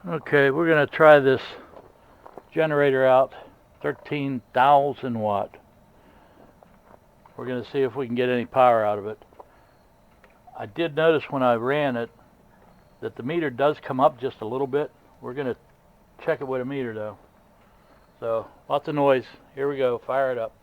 Okay, we're going to try this generator out, 13,000 watt. We're going to see if we can get any power out of it. I did notice when I ran it that the meter does come up just a little bit. We're going to check it with a meter though. So, lots of noise. Here we go, fire it up.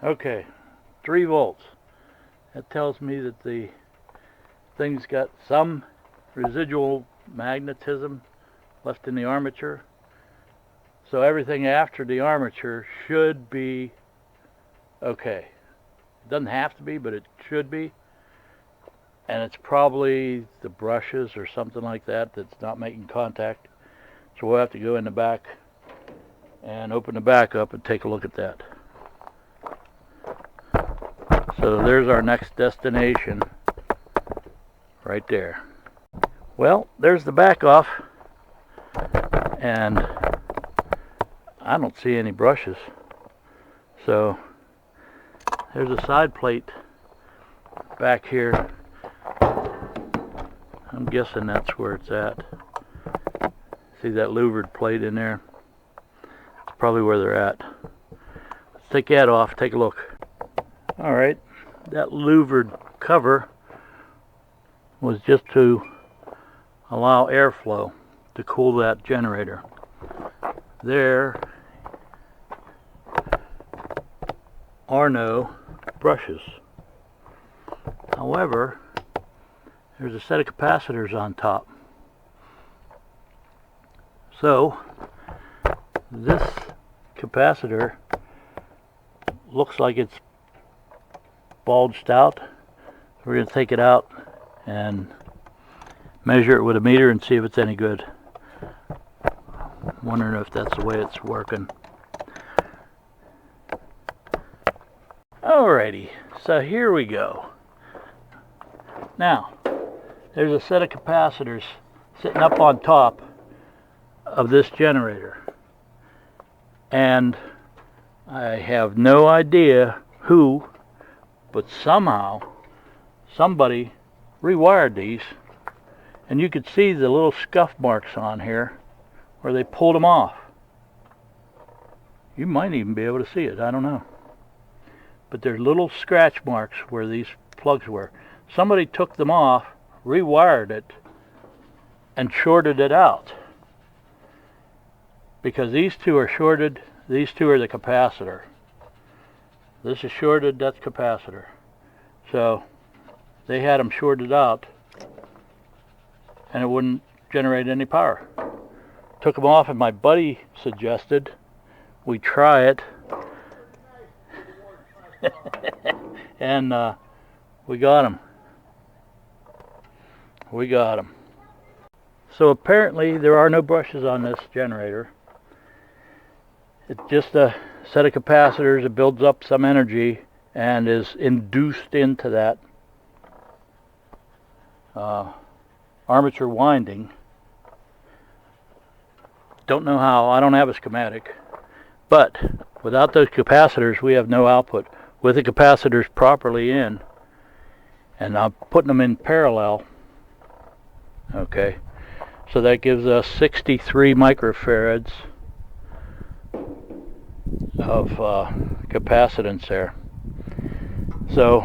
Okay, 3 volts. That tells me that the thing's got some residual magnetism left in the armature. So everything after the armature should be okay. It doesn't have to be, but it should be. And it's probably the brushes or something like that that's not making contact. So we'll have to go in the back and open the back up and take a look at that. So there's our next destination right there. Well, there's the back off, and I don't see any brushes. So there's a side plate back here. I'm guessing that's where it's at. See that louvered plate in there? It's probably where they're at. Let's take that off, take a look. Alright, that louvered cover was just to allow airflow to cool that generator. There are no brushes. However, there's a set of capacitors on top. So this capacitor looks like it's bulged out. We're going to take it out and measure it with a meter and see if it's any good. Wondering if that's the way it's working. Alrighty, so here we go. Now, there's a set of capacitors sitting up on top of this generator. And I have no idea who, but somehow somebody rewired these, and you could see the little scuff marks on here where they pulled them off. You might even be able to see it, I don't know. But there's little scratch marks where these plugs were. Somebody took them off, rewired it, and shorted it out. Because these two are shorted, these two are the capacitor. This is shorted, that's capacitor. So they had them shorted out and it wouldn't generate any power. Took them off and my buddy suggested we try it. And we got them. We got them. So apparently there are no brushes on this generator. It's just a set of capacitors that builds up some energy and is induced into that armature winding. Don't know how, I don't have a schematic, but without those capacitors we have no output. With the capacitors properly in, and I'm putting them in parallel, okay, so that gives us 63 microfarads of capacitance there. So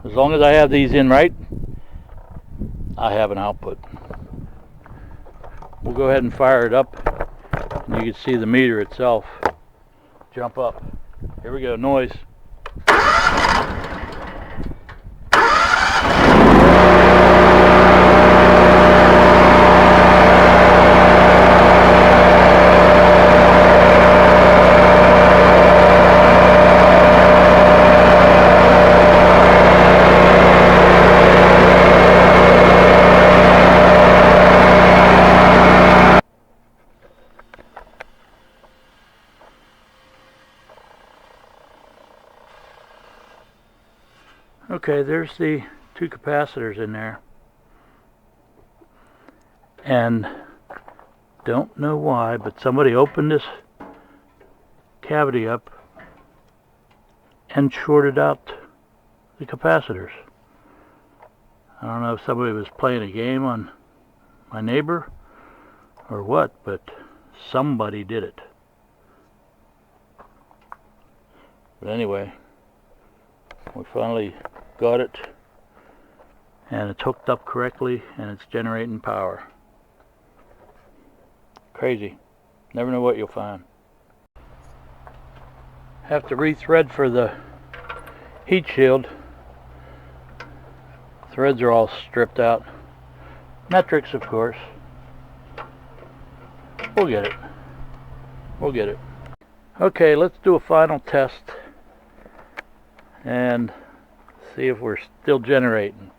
as long as I have these in right, I have an output. We'll go ahead and fire it up, and you can see the meter itself jump up. Here we go, noise. Okay, there's the two capacitors in there. And don't know why, but somebody opened this cavity up and shorted out the capacitors. I don't know if somebody was playing a game on my neighbor or what, but somebody did it. But anyway, we finally got it, and it's hooked up correctly, and it's generating power. Crazy. Never know what you'll find. Have to re-thread for the heat shield. Threads are all stripped out. Metrics, of course. We'll get it. We'll get it. Okay, let's do a final test and see if we're still generating.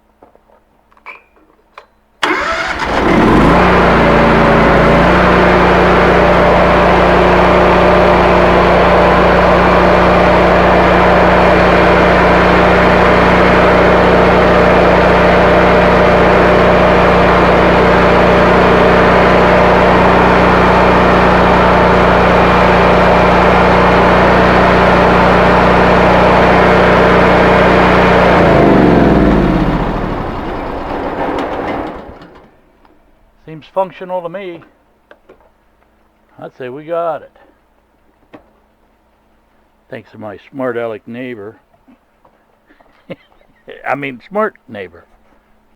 Seems functional to me. I'd say we got it. Thanks to my smart aleck neighbor. I mean, smart neighbor.